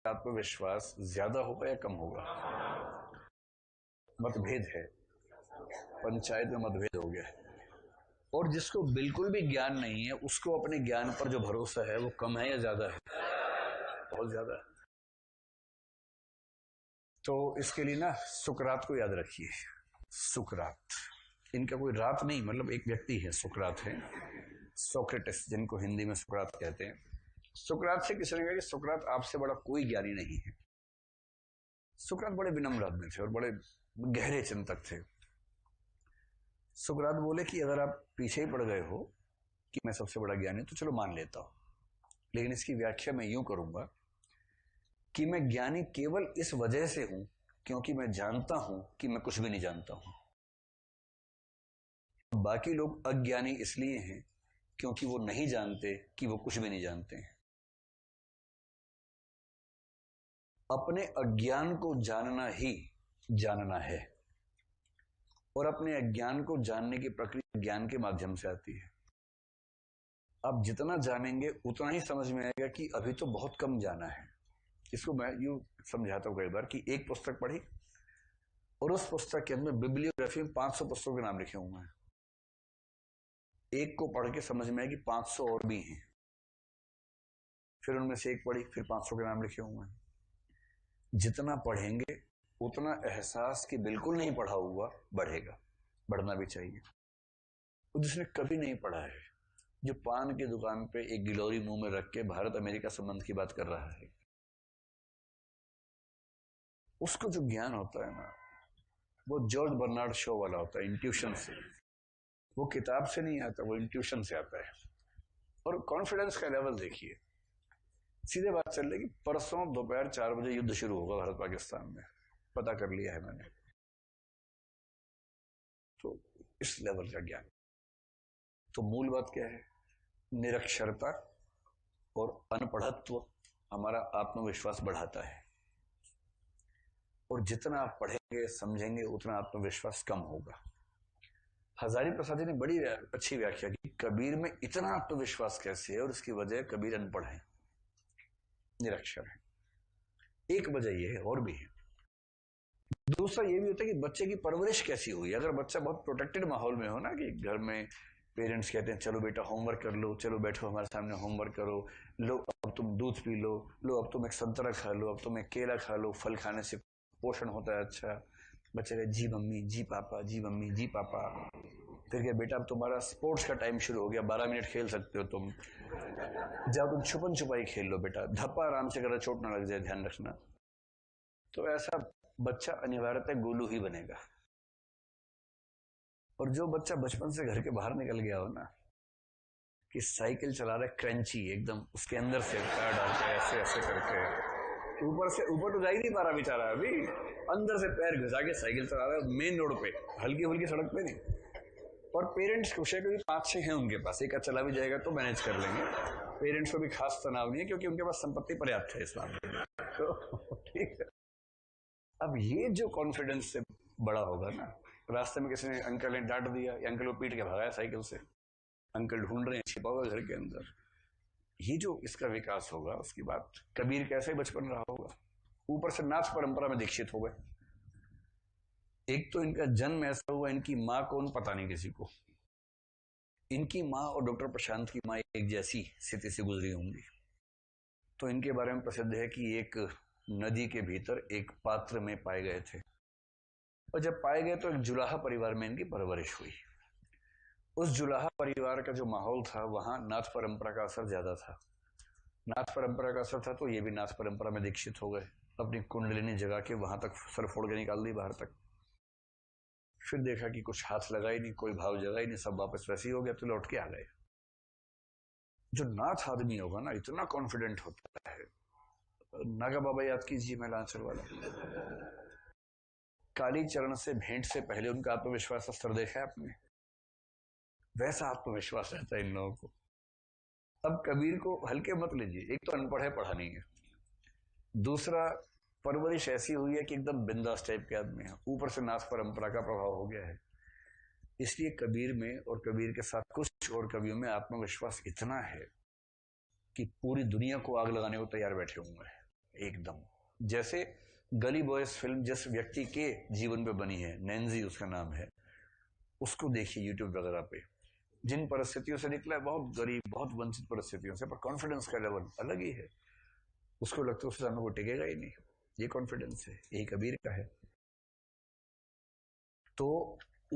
आत्मविश्वास ज्यादा होगा या कम होगा? मतभेद है, पंचायत में मतभेद हो गया है। और जिसको बिल्कुल भी ज्ञान नहीं है उसको अपने ज्ञान पर जो भरोसा है वो कम है या ज्यादा है? बहुत ज्यादा है। तो इसके लिए ना सुकरात को याद रखिए। सुकरात, इनका कोई रात नहीं, मतलब एक व्यक्ति है, सुकरात है, सोक्रेटिस जिनको हिंदी में सुकरात कहते हैं। सुकरात से किसी ने कहा कि सुकरात आपसे बड़ा कोई ज्ञानी नहीं है। सुकरात बड़े विनम्र आदमी थे और बड़े गहरे चिंतक थे। सुकरात बोले कि अगर आप पीछे ही पड़ गए हो कि मैं सबसे बड़ा ज्ञानी, तो चलो मान लेता हूं, लेकिन इसकी व्याख्या मैं यूं करूंगा कि मैं ज्ञानी केवल इस वजह से हूं क्योंकि मैं जानता हूं कि मैं कुछ भी नहीं जानता हूं। बाकी लोग अज्ञानी इसलिए हैं क्योंकि वो नहीं जानते कि वो कुछ भी नहीं जानते हैं। अपने अज्ञान को जानना ही जानना है, और अपने अज्ञान को जानने की प्रक्रिया ज्ञान के माध्यम से आती है। आप जितना जानेंगे उतना ही समझ में आएगा कि अभी तो बहुत कम जाना है। इसको मैं यूं समझाता हूं कई बार कि एक पुस्तक पढ़ी और उस पुस्तक के अंदर बिब्लियोग्राफी में 500 पुस्तकों के नाम लिखे हुए हैं। एक को पढ़ के समझ में आया कि 500 और भी हैं। फिर उनमें से एक पढ़ी, फिर 500 के नाम लिखे हुए हैं। जितना पढ़ेंगे उतना एहसास कि बिल्कुल नहीं पढ़ा हुआ बढ़ेगा, बढ़ना भी चाहिए। और जिसने कभी नहीं पढ़ा है, जो पान की दुकान पे एक गिलोरी मुंह में रख के भारत अमेरिका संबंध की बात कर रहा है, उसको जो ज्ञान होता है ना, वो जॉर्ज बर्नार्ड शो वाला होता है, इंट्यूशन से। वो किताब से नहीं आता, वो इंट्यूशन से आता है। और कॉन्फिडेंस का लेवल देखिए। सीधे बात चल रही कि परसों दोपहर 4 बजे युद्ध शुरू होगा भारत पाकिस्तान में, पता कर लिया है मैंने। तो इस लेवल का ज्ञान। तो मूल बात क्या है? निरक्षरता और अनपढ़त्व हमारा आत्मविश्वास बढ़ाता है, और जितना आप पढ़ेंगे समझेंगे उतना आत्मविश्वास कम होगा। हजारी प्रसाद जी ने बड़ी अच्छी व्याख्या की, कबीर में इतना आत्मविश्वास कैसे है, और इसकी वजह कबीर अनपढ़ है, निरक्षर है। एक वजह यह है, और भी है। दूसरा ये भी होता है कि बच्चे की परवरिश कैसी हुई। अगर बच्चा बहुत प्रोटेक्टेड माहौल में हो ना, कि घर में पेरेंट्स कहते हैं चलो बेटा होमवर्क कर लो, चलो बैठो हमारे सामने होमवर्क करो, लो अब तुम दूध पी लो, लो अब तुम एक संतरा खा लो, अब तुम एक केला खा लो, फल खाने से पोषण होता है अच्छा। बच्चे कहे जी मम्मी, जी पापा, जी मम्मी, जी पापा। फिर क्या बेटा अब तुम्हारा स्पोर्ट्स का टाइम शुरू हो गया, 12 मिनट खेल सकते हो तुम, जाओ तुम छुपन छुपाई खेल लो बेटा, धप्पा आराम से करो, चोट ना लग जाए, ध्यान रखना। तो ऐसा बच्चा अनिवार्यतः गोलू ही बनेगा। और जो बच्चा बचपन से घर के बाहर निकल गया हो ना, कि साइकिल चला रहा है क्रंची एकदम, उसके अंदर से पैर डाल के ऐसे ऐसे करके, ऊपर से ऊपर तो जा ही नहीं पा रहा बेचारा, अभी अंदर से पैर घुसा के साइकिल चला रहा है मेन रोड पे, हल्की हल्की सड़क पे नहीं। और पेरेंट्स खुश है क्योंकि 5-6 हैं उनके पास, एक चला भी जाएगा तो मैनेज कर लेंगे। पेरेंट्स को भी खास तनाव नहीं है क्योंकि उनके पास संपत्ति पर्याप्त है इस मामले में। तो ठीक है। अब ये जो कॉन्फिडेंस से बड़ा होगा ना, रास्ते में किसी ने अंकल ने डांट दिया, अंकल को पीट के भगाया साइकिल से, अंकल ढूंढ रहे हैं छिपा हुआ घर के अंदर, ये जो इसका विकास होगा उसकी बात। कबीर कैसे बचपन रहा होगा, ऊपर से नाथ परंपरा में दीक्षित हो गए। एक तो इनका जन्म ऐसा हुआ, इनकी माँ कौन पता नहीं किसी को। इनकी माँ और डॉक्टर प्रशांत की माँ एक जैसी स्थिति से गुजरी होंगी। तो इनके बारे में प्रसिद्ध है कि एक नदी के भीतर एक पात्र में पाए गए थे, और जब पाए गए तो एक जुलाहा परिवार में इनकी परवरिश हुई। उस जुलाहा परिवार का जो माहौल था, वहां नाथ परंपरा का असर ज्यादा था। नाथ परंपरा का असर था तो ये भी नाथ परंपरा में दीक्षित हो गए। अपनी कुंडलिनी जगा के वहां तक सर फोड़ के निकाल दी बाहर तक। फिर देखा कि कुछ हाथ लगा ही नहीं, कोई भाव जगा ही नहीं, सब वापस वैसे ही हो गया, तो लौट के आ गए। जो नाथ आदमी होगा ना, इतना कॉन्फिडेंट होता है। नागा बाबा याद कीजिए, मैलांचल वाला, काली चरण से भेंट से पहले उनका आत्मविश्वास स्तर देखा है आपने? वैसा आत्मविश्वास रहता है इन लोगों को। अब कबीर को हल्के मत लीजिए, एक तो अनपढ़ है, पढ़ा नहीं है, दूसरा परवरिश ऐसी हुई है कि एकदम बिंदास टाइप के आदमी है, ऊपर से नाथ परंपरा का प्रभाव हो गया है। इसलिए कबीर में और कबीर के साथ कुछ और कवियों में आत्मविश्वास इतना है कि पूरी दुनिया को आग लगाने को तैयार बैठे हुए हैं। एकदम जैसे गली बॉयज फिल्म जिस व्यक्ति के जीवन पे बनी है, नैन्जी उसका नाम है, उसको देखिए यूट्यूब वगैरह पे। जिन परिस्थितियों से निकला है, बहुत गरीब, बहुत वंचित परिस्थितियों से, पर कॉन्फिडेंस का लेवल अलग ही है। उसको लगता है उसके सामने को टिकेगा ही नहीं। ये कॉन्फिडेंस है, यही कबीर का है। तो